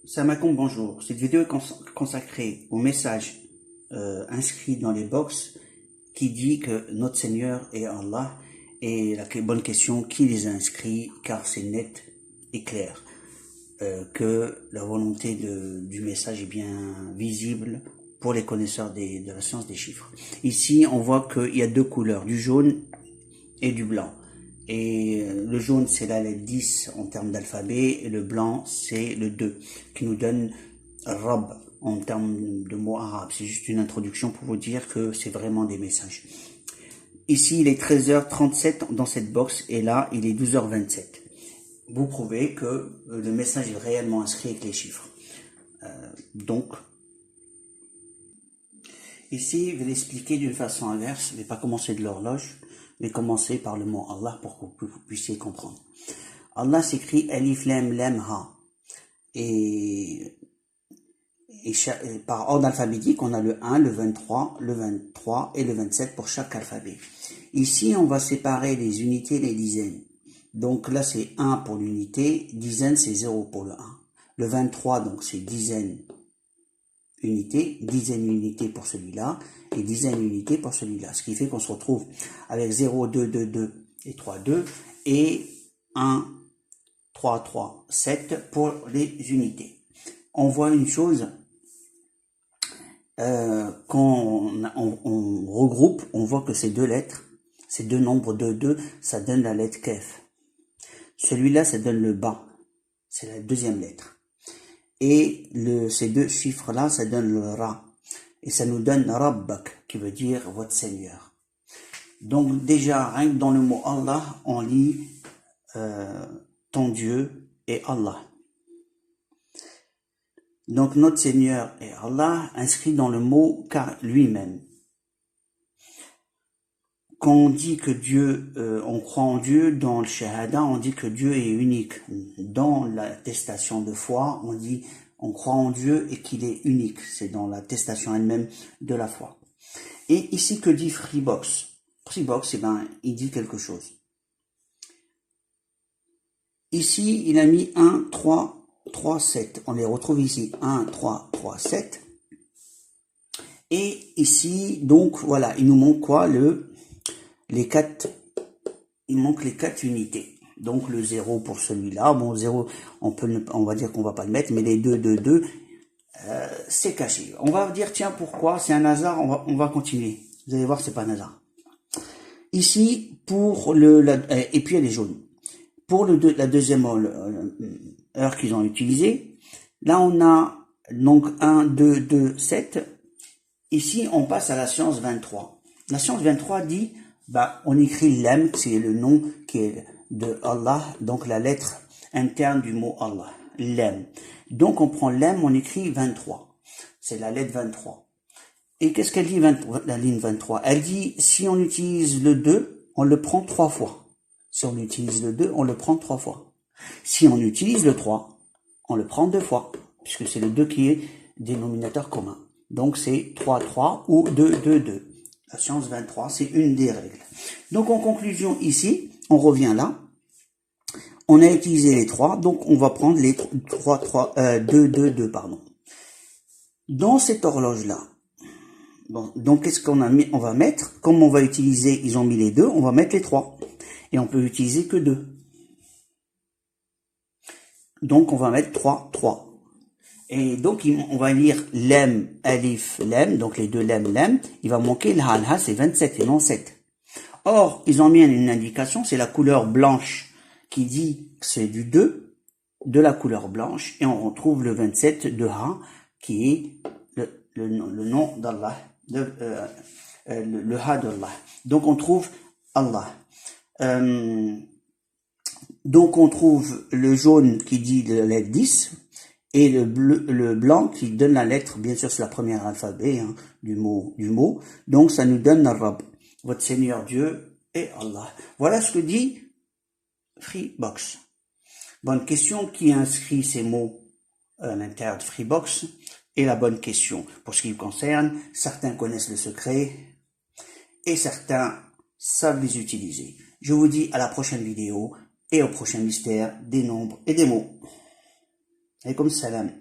Salam alaikum, bonjour. Cette vidéo est consacrée au message inscrit dans les box qui dit que notre Seigneur est Allah, et la bonne question, qui les a inscrits, car c'est net et clair que la volonté du message est bien visible pour les connaisseurs de la science des chiffres. Ici, on voit qu'il y a deux couleurs, du jaune et du blanc. Et le jaune, c'est la lettre 10 en termes d'alphabet, et le blanc, c'est le 2, qui nous donne Rab en termes de mots arabes. C'est juste une introduction pour vous dire que c'est vraiment des messages. Ici, il est 13h37 dans cette box, et là, il est 12h27. Vous prouvez que le message est réellement inscrit avec les chiffres. Donc, ici, je vais l'expliquer d'une façon inverse. Je ne vais pas commencer de l'horloge. Je vais commencer par le mot Allah pour que vous puissiez comprendre. Allah s'écrit Alif Lam Lam Ha. Et par ordre alphabétique, on a le 1, le 23, le 23 et le 27 pour chaque alphabet. Ici, on va séparer les unités et les dizaines. Donc là, c'est 1 pour l'unité, dizaine, c'est 0 pour le 1. Le 23, donc c'est dizaine unité, dizaine unité pour celui-là, et dizaine unité pour celui-là. Ce qui fait qu'on se retrouve avec 0, 2, 2, 2 et 3, 2, et 1, 3, 3, 7 pour les unités. On voit une chose, quand on regroupe, on voit que ces deux lettres, ces deux nombres de 2, ça donne la lettre Kef. Celui-là, ça donne le Ba, c'est la deuxième lettre. Et ces deux chiffres-là, ça donne le Ra. Et ça nous donne Rabbak, qui veut dire votre Seigneur. Donc déjà, rien que dans le mot Allah, on lit ton Dieu est Allah. Donc notre Seigneur est Allah, inscrit dans le mot car lui-même. Quand on dit que Dieu, on croit en Dieu, dans le Shahada, on dit que Dieu est unique. Dans l'attestation de foi, on dit on croit en Dieu et qu'il est unique. C'est dans l'attestation elle-même de la foi. Et ici, que dit Freebox? Freebox, eh ben, il dit quelque chose. Ici, il a mis 1, 3, 3, 7. On les retrouve ici. 1, 3, 3, 7. Et ici, donc, voilà, il nous manque quoi? Il manque les 4 unités. Donc le 0 pour celui-là. Bon, 0, on va dire qu'on va pas le mettre, mais les 2, 2, 2, c'est caché. On va dire, tiens, pourquoi? C'est un hasard, on va continuer. Vous allez voir, c'est pas un hasard. Ici, pour et puis elle est jaune. Pour la deuxième heure qu'ils ont utilisée, là on a donc 1, 2, 2, 7. Ici, on passe à la science 23. La science 23 dit, on écrit Lam, c'est le nom qui est de Allah, donc la lettre interne du mot Allah, Lam. Donc on prend Lam, on écrit 23. C'est la lettre 23. Et qu'est-ce qu'elle dit, la ligne 23? Elle dit, si on utilise le 2, on le prend 3 fois. Si on utilise le 2, on le prend 3 fois. Si on utilise le 3, on le prend 2 fois, puisque c'est le 2 qui est dénominateur commun. Donc c'est 3, 3 ou 2, 2, 2. La science 23, c'est une des règles. Donc en conclusion ici, on revient là. On a utilisé les 3, donc on va prendre les 2, 2, 2, pardon. Dans cette horloge-là, donc qu'est-ce qu'on a mis? On va mettre, comme on va utiliser, ils ont mis les 2, on va mettre les 3. Et on peut utiliser que 2. Donc on va mettre 3, 3. Et donc, on va lire Lam, Alif, Lam, donc les deux Lam, Lam. Il va manquer le Ha, c'est 27 et non 7. Or, ils ont mis une indication, c'est la couleur blanche qui dit que c'est du 2, de la couleur blanche, et on retrouve le 27 de Ha, qui est le nom d'Allah, le Ha d'Allah. Donc, on trouve Allah. Donc, on trouve le jaune qui dit la lettre 10, et le blanc qui donne la lettre, bien sûr c'est la première alphabet du mot, donc ça nous donne Rab, votre Seigneur Dieu et Allah. Voilà ce que dit Freebox. Bonne question, qui inscrit ces mots à l'intérieur de Freebox? Et la bonne question, pour ce qui me concerne, certains connaissent le secret et certains savent les utiliser. Je vous dis à la prochaine vidéo et au prochain mystère des nombres et des mots. Alaykoum salam.